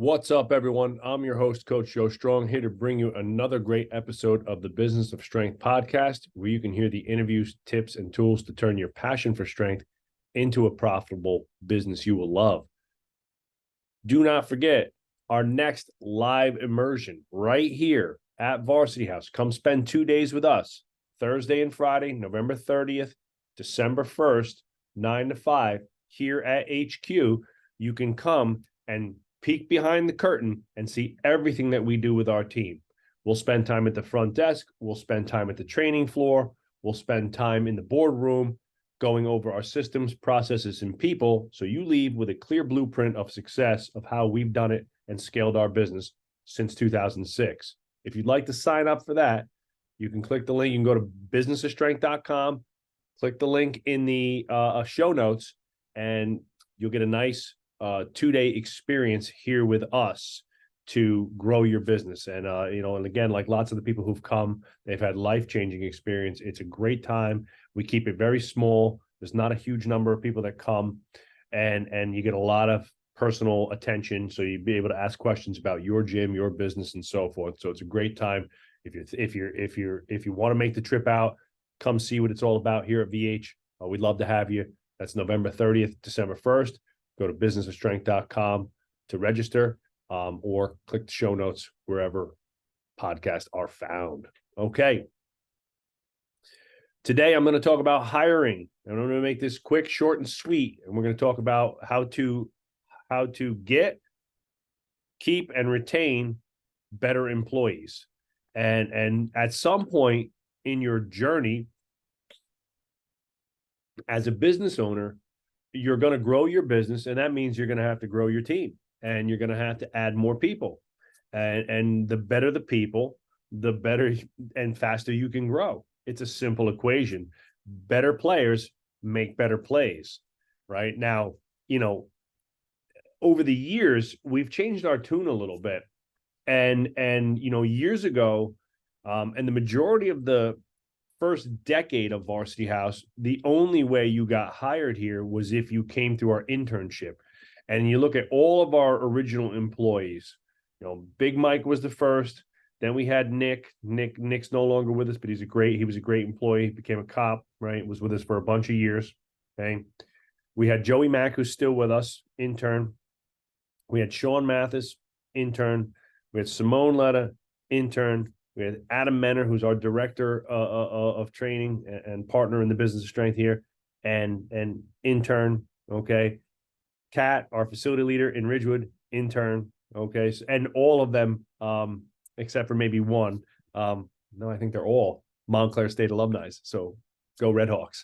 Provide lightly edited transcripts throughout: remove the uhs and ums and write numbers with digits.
What's up, everyone? I'm your host, Coach Joe Strong, here to bring you another great episode of the Business of Strength podcast, where you can hear the interviews, tips, and tools to turn your passion for strength into a profitable business you will love. Do not forget our next live immersion right here at Varsity House. Come spend 2 days with us, Thursday and Friday, November 30th, December 1st, 9 to 5, here at HQ. You can come and peek behind the curtain and see everything that we do with our team. We'll spend time at the front desk. We'll spend time at the training floor. We'll spend time in the boardroom going over our systems, processes, and people, so you leave with a clear blueprint of success of how we've done it and scaled our business since 2006. If you'd like to sign up for that, you can click the link. You can go to businessofstrength.com, click the link in the show notes, and you'll get a nice 2-day experience here with us to grow your business. And, and again, like lots of the people who've come, they've had life-changing experience. It's a great time. We keep it very small. There's not a huge number of people that come, and you get a lot of personal attention. So you'd be able to ask questions about your gym, your business, and so forth. So it's a great time. If you want to make the trip out, come see what it's all about here at VH. We'd love to have you. That's November 30th, December 1st. Go to businessofstrength.com to register, or click the show notes wherever podcasts are found. Okay. Today, I'm going to talk about hiring. And I'm going to make this quick, short, and sweet. And we're going to talk about how to get, keep, and retain better employees. And at some point in your journey as a business owner, you're going to grow your business, and that means you're going to have to grow your team, and you're going to have to add more people. And the better the people, the better and faster you can grow. It's a simple equation. Better players make better plays, right? Now, over the years, we've changed our tune a little bit. And years ago, and the majority of the first decade of Varsity House, the only way you got hired here was if you came through our internship. And you look at all of our original employees, Big Mike was the first. Then we had Nick. Nick's no longer with us, but he was a great employee. He became a cop, right? Was with us for a bunch of years. Okay. We had Joey Mack, who's still with us, intern. We had Sean Mathis, intern. We had Simone Letta, intern. We had Adam Menner, who's our director of training and partner in the Business of Strength here, and intern. Okay. Kat, our facility leader in Ridgewood, intern. Okay. And all of them, except for maybe one. No, I think they're all Montclair State alumni. So go Redhawks.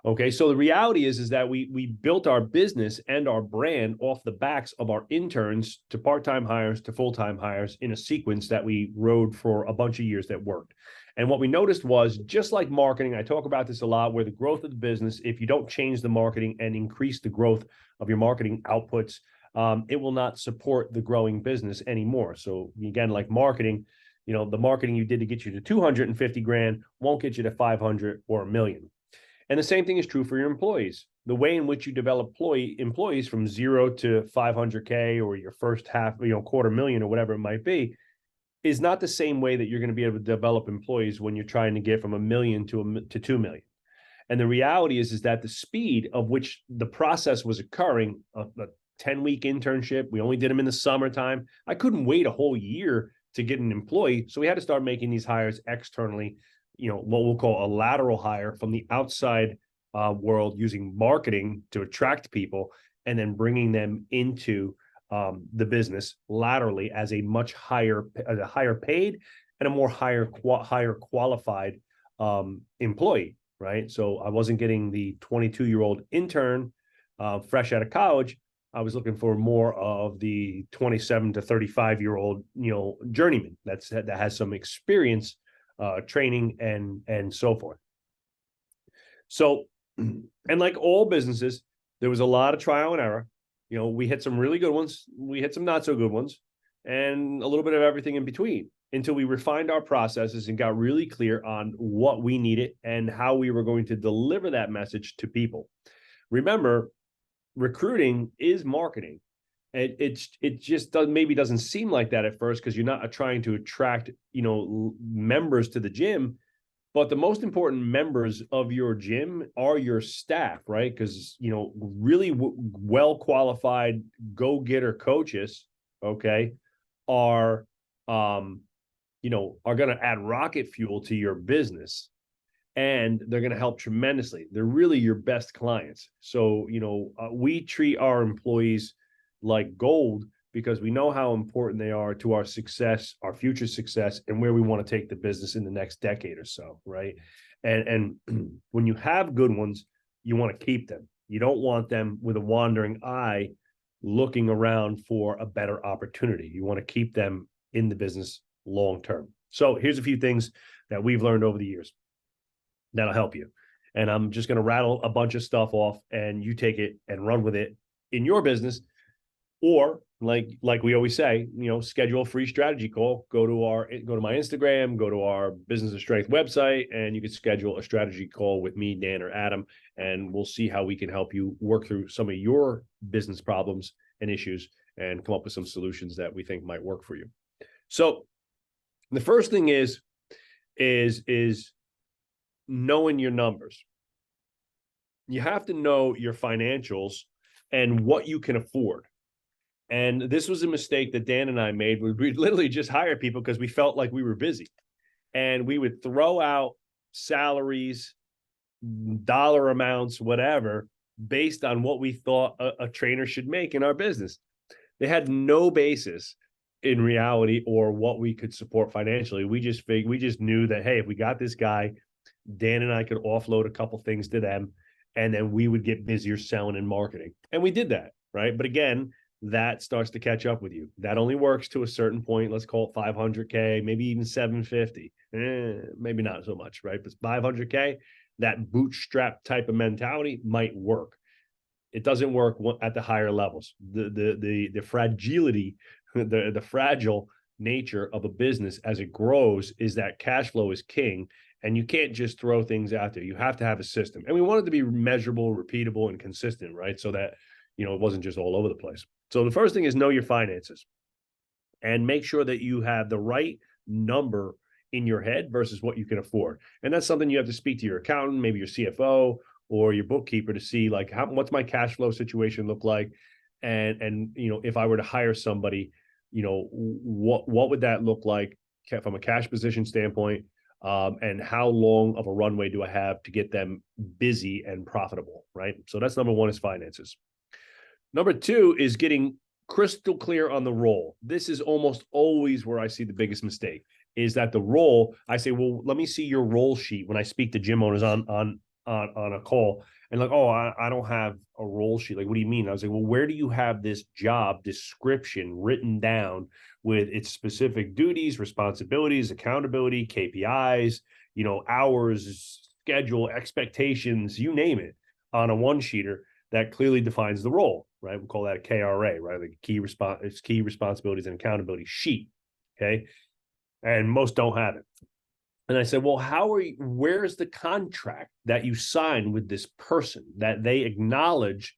Okay, so the reality is that we built our business and our brand off the backs of our interns to part-time hires to full-time hires in a sequence that we rode for a bunch of years that worked. And what we noticed was, just like marketing, I talk about this a lot, where the growth of the business, if you don't change the marketing and increase the growth of your marketing outputs, it will not support the growing business anymore. So again, like marketing, the marketing you did to get you to 250 grand won't get you to 500 or $1 million. And the same thing is true for your employees. The way in which you develop employees from 0 to 500K or your first $250,000 or whatever it might be, is not the same way that you're going to be able to develop employees when you're trying to get from $1 million to 2 million. And the reality is that the speed of which the process was occurring, a 10-week internship, we only did them in the summertime. I couldn't wait a whole year to get an employee. So we had to start making these hires externally, what we'll call a lateral hire from the outside world, using marketing to attract people and then bringing them into the business laterally as a much higher paid and a more higher qualified employee, right? So I wasn't getting the 22-year-old intern fresh out of college. I was looking for more of the 27 to 35-year-old, journeyman that has some experience, training and so forth. So, and like all businesses, there was a lot of trial and error. We hit some really good ones. We hit some not so good ones, and a little bit of everything in between, until we refined our processes and got really clear on what we needed and how we were going to deliver that message to people. Remember, recruiting is marketing. It just doesn't seem like that at first because you're not trying to attract, members to the gym. But the most important members of your gym are your staff, right? Because, really well qualified go-getter coaches, okay, are, are going to add rocket fuel to your business, and they're going to help tremendously. They're really your best clients. So, we treat our employees like gold because we know how important they are to our success, our future success, and where we want to take the business in the next decade or so, right? And when you have good ones, you want to keep them. You don't want them with a wandering eye looking around for a better opportunity. You want to keep them in the business long term. So here's a few things that we've learned over the years that'll help you. And I'm just going to rattle a bunch of stuff off, and you take it and run with it in your business. Or like we always say, schedule a free strategy call. Go to my Instagram, go to our Business of Strength website, and you can schedule a strategy call with me, Dan, or Adam, and we'll see how we can help you work through some of your business problems and issues and come up with some solutions that we think might work for you. So the first thing is knowing your numbers. You have to know your financials and what you can afford. And this was a mistake that Dan and I made. We'd literally just hire people because we felt like we were busy. And we would throw out salaries, dollar amounts, whatever, based on what we thought a trainer should make in our business. They had no basis in reality or what we could support financially. We just knew that, hey, if we got this guy, Dan and I could offload a couple things to them, and then we would get busier selling and marketing. And we did that, right? But again, that starts to catch up with you. That only works to a certain point. Let's call it 500K, maybe even 750. Maybe not so much, right? But 500K, that bootstrap type of mentality might work. It doesn't work at the higher levels. The fragility, the fragile nature of a business as it grows is that cash flow is king, and you can't just throw things out there. You have to have a system. And we want it to be measurable, repeatable, and consistent, right? So that, it wasn't just all over the place. So the first thing is know your finances and make sure that you have the right number in your head versus what you can afford. And that's something you have to speak to your accountant, maybe your CFO or your bookkeeper to see, like, what's my cash flow situation look like? And if I were to hire somebody, what would that look like from a cash position standpoint? And how long of a runway do I have to get them busy and profitable, right? So that's number one, is finances. Number two is getting crystal clear on the role. This is almost always where I see the biggest mistake, is that the role, I say, well, let me see your role sheet when I speak to gym owners on a call, and like, oh, I don't have a role sheet. Like, what do you mean? I was like, well, where do you have this job description written down with its specific duties, responsibilities, accountability, KPIs, hours, schedule, expectations, you name it, on a one-sheeter that clearly defines the role, right? We call that a KRA, right? Like key responsibilities and accountability sheet, okay? And most don't have it. And I said, well, where's the contract that you sign with this person that they acknowledge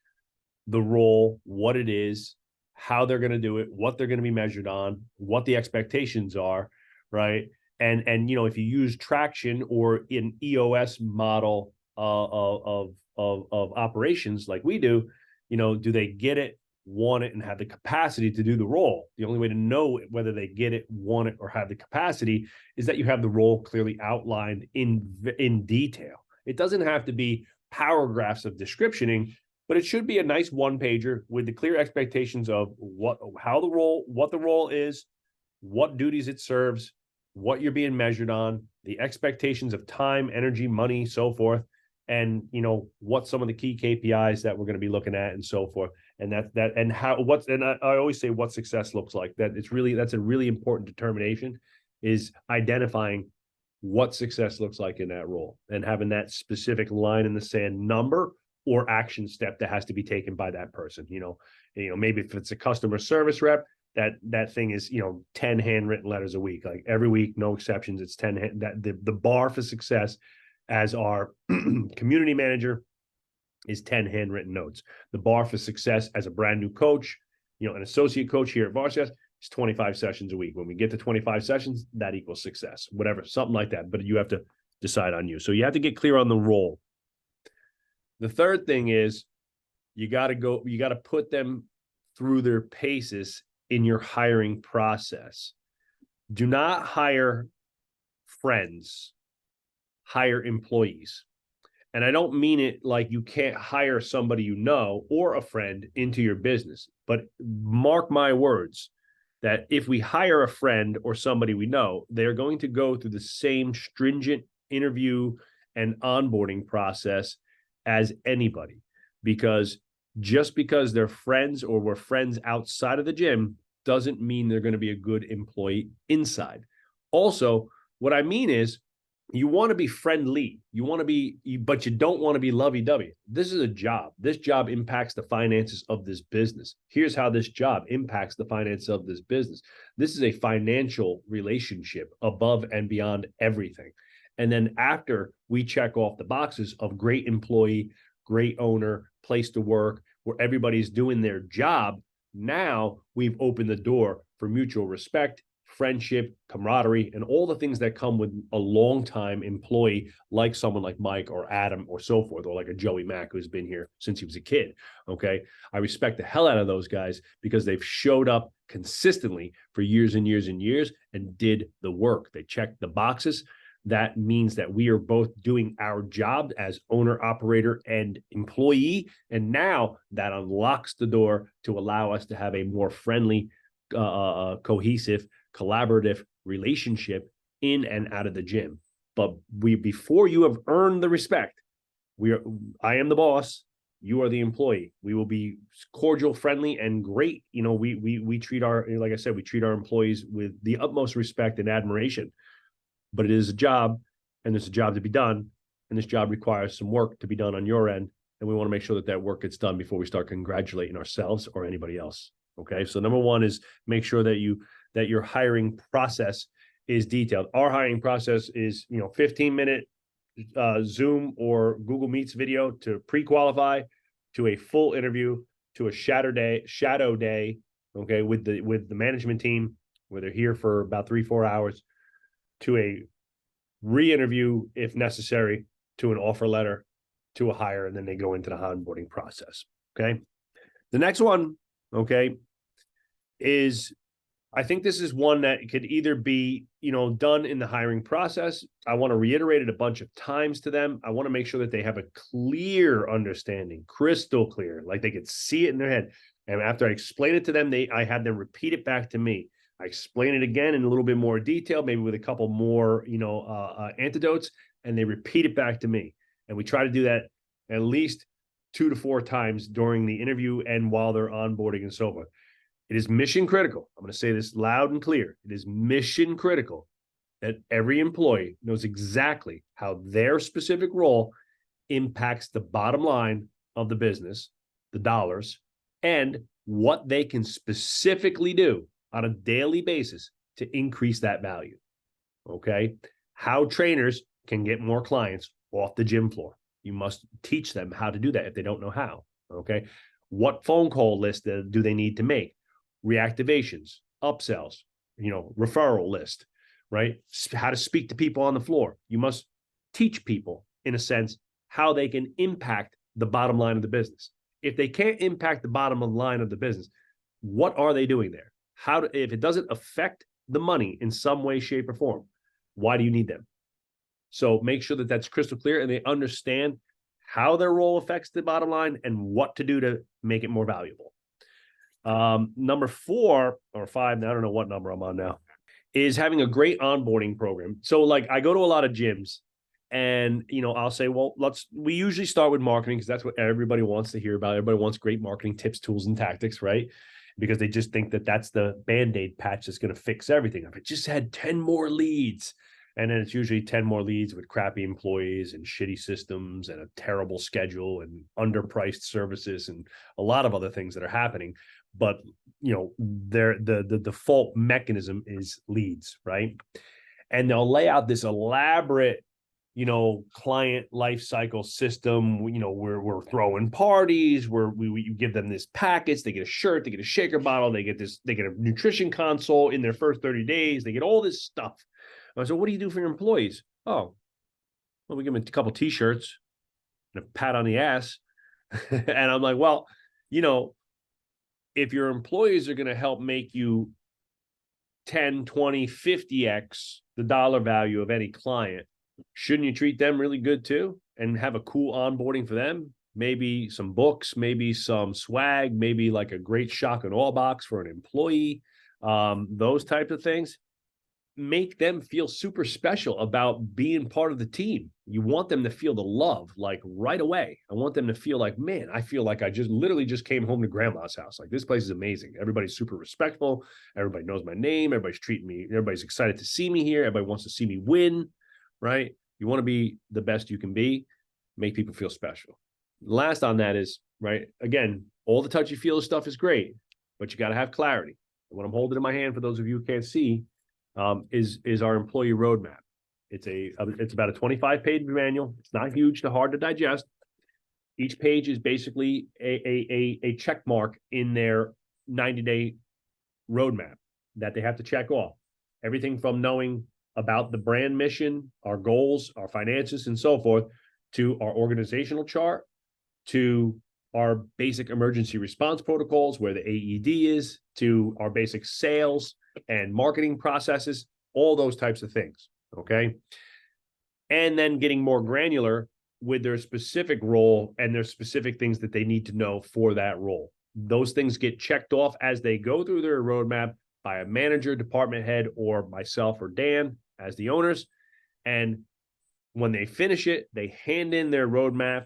the role, what it is, how they're going to do it, what they're going to be measured on, what the expectations are, right? And if you use traction or an EOS model of operations like we do, do they get it, want it, and have the capacity to do the role? The only way to know whether they get it, want it, or have the capacity is that you have the role clearly outlined in detail. It doesn't have to be paragraphs of descriptioning, but it should be a nice one-pager with the clear expectations of what the role is, what duties it serves, what you're being measured on, the expectations of time, energy, money, so forth, and what some of the key KPIs that we're going to be looking at and so forth. And I always say what success looks like. That's a really important determination, is identifying what success looks like in that role and having that specific line in the sand number or action step that has to be taken by that person. Maybe if it's a customer service rep, that thing is 10 handwritten letters a week, like every week, no exceptions. It's 10. That the bar for success as our community manager is 10 handwritten notes. The bar for success as a brand new coach an associate coach here at Varsity House is 25 sessions a week. When we get to 25 sessions, that equals success, whatever, something like that. But you have to decide on you. So you have to get clear on the role. The third thing is you got to put them through their paces in your hiring process. Do not hire friends, hire employees. And I don't mean it like you can't hire somebody you know or a friend into your business, but mark my words that if we hire a friend or somebody we know, they're going to go through the same stringent interview and onboarding process as anybody, because just because they're friends or we're friends outside of the gym doesn't mean they're going to be a good employee inside. Also, what I mean is you want to be friendly. You want to be, but you don't want to be lovey-dovey. This is a job. This job impacts the finances of this business. Here's how this job impacts the finance of this business. This is a financial relationship above and beyond everything. And then after we check off the boxes of great employee, great owner, place to work, where everybody's doing their job, now we've opened the door for mutual respect, friendship, camaraderie, and all the things that come with a long-time employee like someone like Mike or Adam or so forth, or like a Joey Mack who's been here since he was a kid, okay? I respect the hell out of those guys because they've showed up consistently for years and years and years and did the work. They checked the boxes. That means that we are both doing our job as owner, operator, and employee. And now that unlocks the door to allow us to have a more friendly, cohesive, collaborative relationship in and out of the gym. But before you have earned the respect, I am the boss. You are the employee. We will be cordial, friendly, and great. We treat like I said, we treat our employees with the utmost respect and admiration. But it is a job, and there's a job to be done, and this job requires some work to be done on your end, and we want to make sure that work gets done before we start congratulating ourselves or anybody else. Okay, so number one is make sure that your hiring process is detailed. Our hiring process is 15-minute Zoom or Google Meets video to pre-qualify, to a full interview, to a shadow day, okay, with the management team, where they're here for about 3-4 hours, to a re-interview if necessary, to an offer letter, to a hire, and then they go into the onboarding process. Okay. The next one, okay, is I think this is one that could either be, done in the hiring process. I want to reiterate it a bunch of times to them. I want to make sure that they have a clear understanding, crystal clear, like they could see it in their head. And after I explain it to them, I had them repeat it back to me. I explain it again in a little bit more detail, maybe with a couple more, antidotes, and they repeat it back to me. And we try to do that at least 2 to 4 times during the interview and while they're onboarding and so forth. It is mission critical. I'm going to say this loud and clear. It is mission critical that every employee knows exactly how their specific role impacts the bottom line of the business, the dollars, and what they can specifically do on a daily basis to increase that value. Okay. How trainers can get more clients off the gym floor. You must teach them how to do that if they don't know how. Okay. What phone call list do they need to make? Reactivations, upsells, referral list, right? How to speak to people on the floor. You must teach people, in a sense, how they can impact the bottom line of the business. If they can't impact the bottom line of the business, what are they doing there? If it doesn't affect the money in some way, shape, or form, why do you need them? So make sure that that's crystal clear and they understand how their role affects the bottom line and what to do to make it more valuable. Number 4 or 5, I don't know what number I'm on now, is having a great onboarding program. So like I go to a lot of gyms and, I'll say, well, we usually start with marketing because that's what everybody wants to hear about. Everybody wants great marketing tips, tools, and tactics, right? Because they just think that that's the Band-Aid patch that's going to fix everything. If it just had 10 more leads, and then it's usually 10 more leads with crappy employees and shitty systems and a terrible schedule and underpriced services and a lot of other things that are happening. But, the default mechanism is leads, right? And they'll lay out this elaborate client life cycle system. We're throwing parties, we give them this package, they get a shirt, they get a shaker bottle, they get a nutrition console in their first 30 days, they get all this stuff. So what do you do for your employees? Oh, well, we give them a couple t-shirts and a pat on the ass. And I'm like, well, if your employees are going to help make you 10, 20, 50x the dollar value of any client, shouldn't you treat them really good too and have a cool onboarding for them? Maybe some books, maybe some swag, maybe like a great shock and awe box for an employee. Those types of things make them feel super special about being part of the team. You want them to feel the love like right away. I want them to feel like, man, I feel like I just came home to grandma's house. Like, this place is amazing. Everybody's super respectful. Everybody knows my name. Everybody's treating me. Everybody's excited to see me here. Everybody wants to see me win, right? You want to be the best you can be, make people feel special. Last on that is, right, again, all the touchy-feely stuff is great, but you got to have clarity. And what I'm holding in my hand, for those of you who can't see, is our employee roadmap. It's about a 25-page manual. It's not huge to hard to digest. Each page is basically a check mark in their 90-day roadmap that they have to check off. Everything from knowing about the brand mission, our goals, our finances, and so forth, to our organizational chart, to our basic emergency response protocols, where the AED is, to our basic sales and marketing processes, all those types of things, okay? And then getting more granular with their specific role and their specific things that they need to know for that role. Those things get checked off as they go through their roadmap by a manager, department head, or myself or Dan as the owners. And when they finish it, they hand in their roadmap,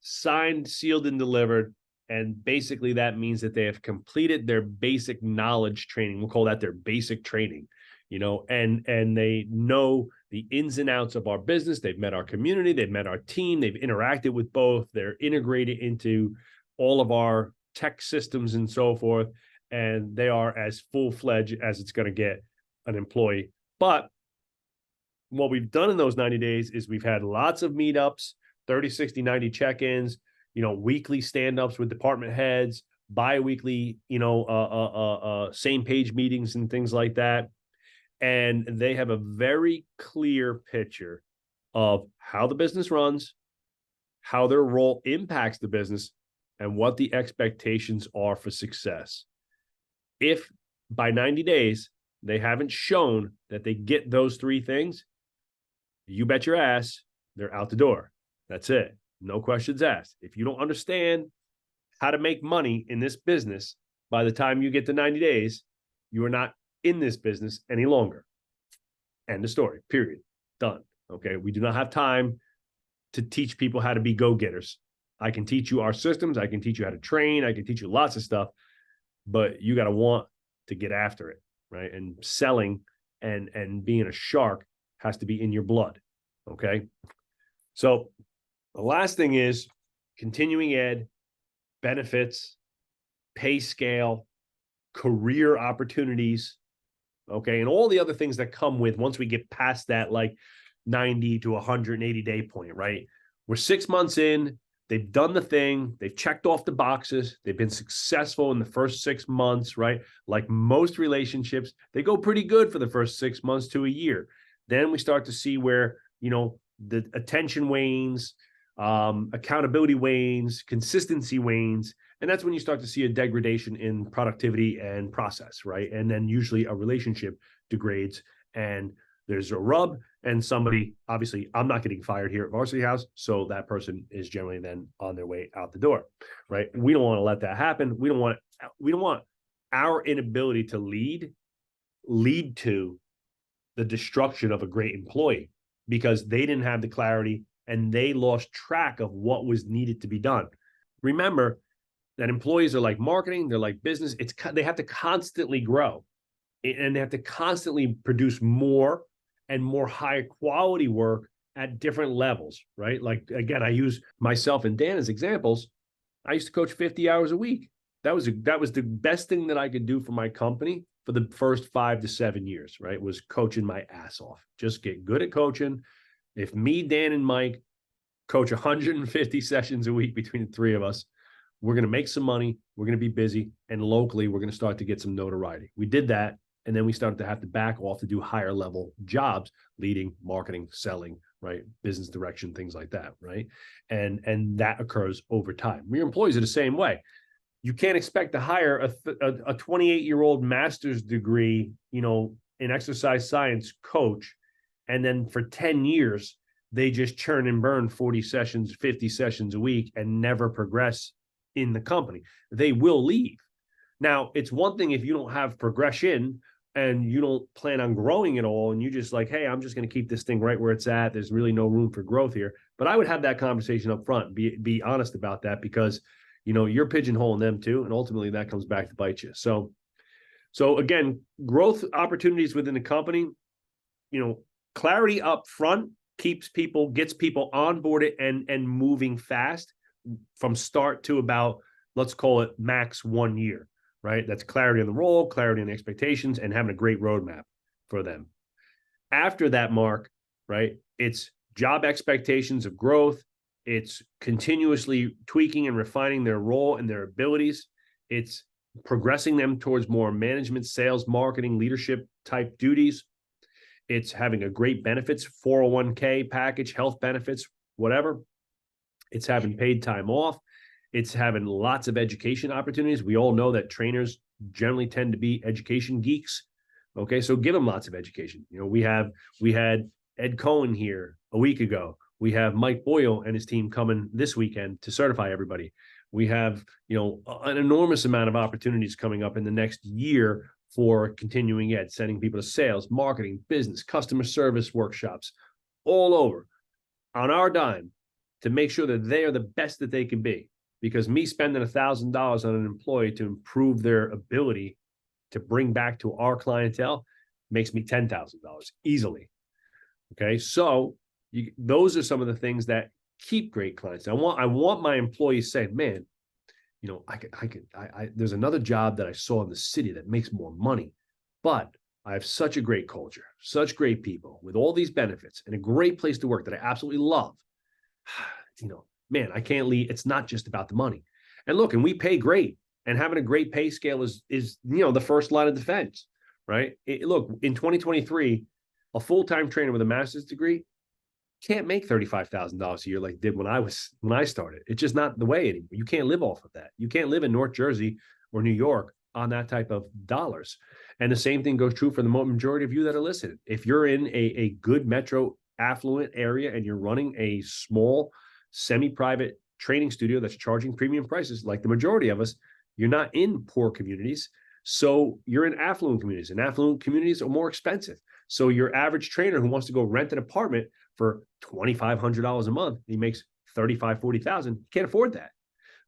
signed, sealed, and delivered. And basically that means that they have completed their basic knowledge training. We'll call that their basic training, and they know the ins and outs of our business. They've met our community, they've met our team, they've interacted with both, they're integrated into all of our tech systems and so forth. And they are as full-fledged as it's going to get an employee. But what we've done in those 90 days is we've had lots of meetups, 30, 60, 90 check-ins, weekly stand-ups with department heads, bi-weekly, same page meetings and things like that. And they have a very clear picture of how the business runs, how their role impacts the business, and what the expectations are for success. If by 90 days, they haven't shown that they get those three things, you bet your ass they're out the door. That's it. No questions asked. If you don't understand how to make money in this business, by the time you get to 90 days, you are not in this business any longer. End of story. Period. Done. Okay. We do not have time to teach people how to be go-getters. I can teach you our systems. I can teach you how to train. I can teach you lots of stuff, but you got to want to get after it, right? And selling and being a shark has to be in your blood. Okay. So the last thing is continuing ed, benefits, pay scale, career opportunities, okay, and all the other things that come with once we get past that like 90 to 180 day point, right? We're 6 months in, they've done the thing, they've checked off the boxes, they've been successful in the first 6 months, right? Like most relationships, they go pretty good for the first 6 months to a year. Then we start to see where, the attention wanes, accountability wanes, consistency wanes. And that's when you start to see a degradation in productivity and process, right? And then usually a relationship degrades and there's a rub, and somebody, obviously, I'm not getting fired here at Varsity House, so that person is generally then on their way out the door, right? We don't want to let that happen. We don't want our inability to lead to the destruction of a great employee because they didn't have the clarity and they lost track of what was needed to be done. Remember that employees are like marketing, they're like business. They have to constantly grow and they have to constantly produce more and more high quality work at different levels, right? Like, again, I use myself and Dan as examples. I used to coach 50 hours a week. That was the best thing that I could do for my company for the first 5 to 7 years, right? Was coaching my ass off. Just get good at coaching, If me, Dan, and Mike coach 150 sessions a week between the three of us, we're going to make some money. We're going to be busy. And locally, we're going to start to get some notoriety. We did that. And then we started to have to back off to do higher level jobs, leading, marketing, selling, right? Business direction, things like that, right? And that occurs over time. Your employees are the same way. You can't expect to hire a 28-year-old master's degree, in exercise science coach, and then for 10 years, they just churn and burn 40 sessions, 50 sessions a week and never progress in the company. They will leave. Now, it's one thing if you don't have progression and you don't plan on growing at all, and you just like, hey, I'm just going to keep this thing right where it's at. There's really no room for growth here. But I would have that conversation up front, be honest about that, because you're pigeonholing them too, and ultimately that comes back to bite you. So again, growth opportunities within the company, clarity up front gets people onboarded and moving fast from start to about, let's call it max 1 year, right? That's clarity on the role, clarity on the expectations, and having a great roadmap for them. After that mark, right, it's job expectations of growth. It's continuously tweaking and refining their role and their abilities. It's progressing them towards more management, sales, marketing, leadership type duties. It's having a great benefits, 401k package, health benefits, whatever. It's having paid time off. It's having lots of education opportunities. We all know that trainers generally tend to be education geeks. Okay, so give them lots of education. We had Ed Cohen here a week ago. We have Mike Boyle and his team coming this weekend to certify everybody. We have, an enormous amount of opportunities coming up in the next year for continuing ed, sending people to sales, marketing, business, customer service workshops all over on our dime to make sure that they are the best that they can be. Because me spending $1,000 on an employee to improve their ability to bring back to our clientele makes me $10,000 easily. Okay, so those are some of the things that keep great clients. I want my employees saying, man, there's another job that I saw in the city that makes more money, but I have such a great culture, such great people with all these benefits and a great place to work that I absolutely love. Man, I can't leave. It's not just about the money. And look, and we pay great, and having a great pay scale is the first line of defense, right? Look, in 2023, a full-time trainer with a master's degree can't make $35,000 a year like did when I started. It's just not the way anymore. You can't live off of that. You can't live in North Jersey or New York on that type of dollars. And the same thing goes true for the majority of you that are listening. If you're in a good metro affluent area and you're running a small semi-private training studio that's charging premium prices, like the majority of us, you're not in poor communities. So you're in affluent communities, and affluent communities are more expensive. So your average trainer who wants to go rent an apartment for $2,500 a month, he makes $35,000, $40,000, can't afford that.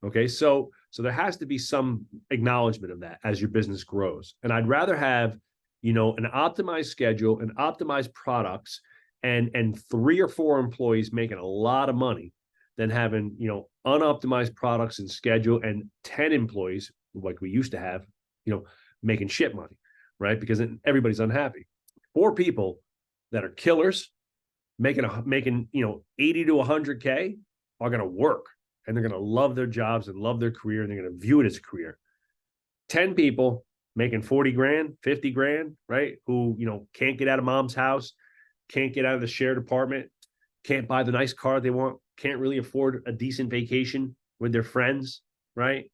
Okay, so there has to be some acknowledgement of that as your business grows. And I'd rather have, an optimized schedule and optimized products and 3 or 4 employees making a lot of money than having, unoptimized products and schedule and 10 employees like we used to have, making shit money, right? Because then everybody's unhappy. 4 people that are killers making 80 to 100K are going to work, and they're going to love their jobs and love their career, and they're going to view it as a career. 10 people making 40 grand, 50 grand, right? Who, can't get out of mom's house, can't get out of the shared apartment, can't buy the nice car they want, can't really afford a decent vacation with their friends, right?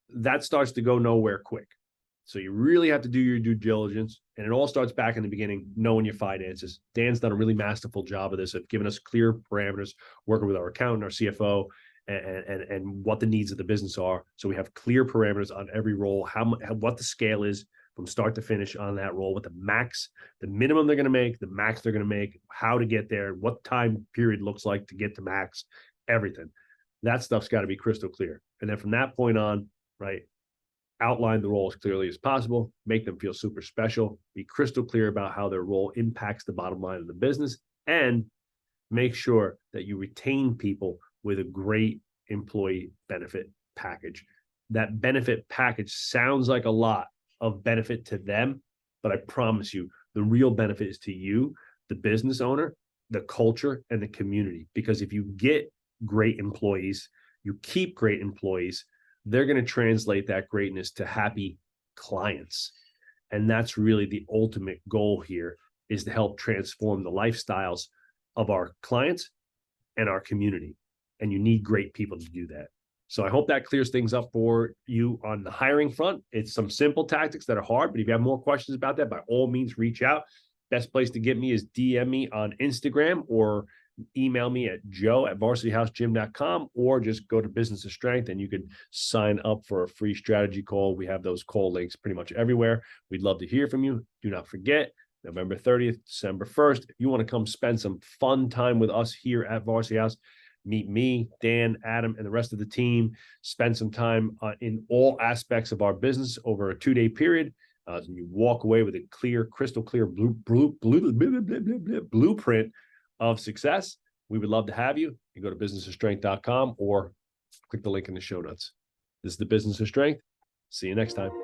That starts to go nowhere quick. So you really have to do your due diligence, and it all starts back in the beginning, knowing your finances. Dan's done a really masterful job of this, of giving us clear parameters, working with our accountant, our CFO, and what the needs of the business are. So we have clear parameters on every role, what the scale is from start to finish on that role, what the max, the minimum they're going to make, the max they're going to make, how to get there, what time period looks like to get to max, everything. That stuff's got to be crystal clear. And then from that point on, right, outline the role as clearly as possible, make them feel super special, be crystal clear about how their role impacts the bottom line of the business, and make sure that you retain people with a great employee benefit package. That benefit package sounds like a lot of benefit to them, but I promise you, the real benefit is to you, the business owner. the culture and the community. Because if you get great employees, you keep great employees, they're going to translate that greatness to happy clients. And that's really the ultimate goal here, is to help transform the lifestyles of our clients and our community. And you need great people to do that. So I hope that clears things up for you on the hiring front. It's some simple tactics that are hard, but if you have more questions about that, by all means, reach out. Best place to get me is DM me on Instagram or email me at joe@varsityhousegym.com, or just go to Business of Strength and you can sign up for a free strategy call. We have those call links pretty much everywhere. We'd love to hear from you. Do not forget, November 30th, December 1st, if you want to come spend some fun time with us here at Varsity House, meet me, Dan, Adam, and the rest of the team, spend some time in all aspects of our business over a 2-day period. And you walk away with a clear, crystal clear blueprint of success. We would love to have you. You go to businessofstrength.com or click the link in the show notes. This is the Business of Strength. See you next time.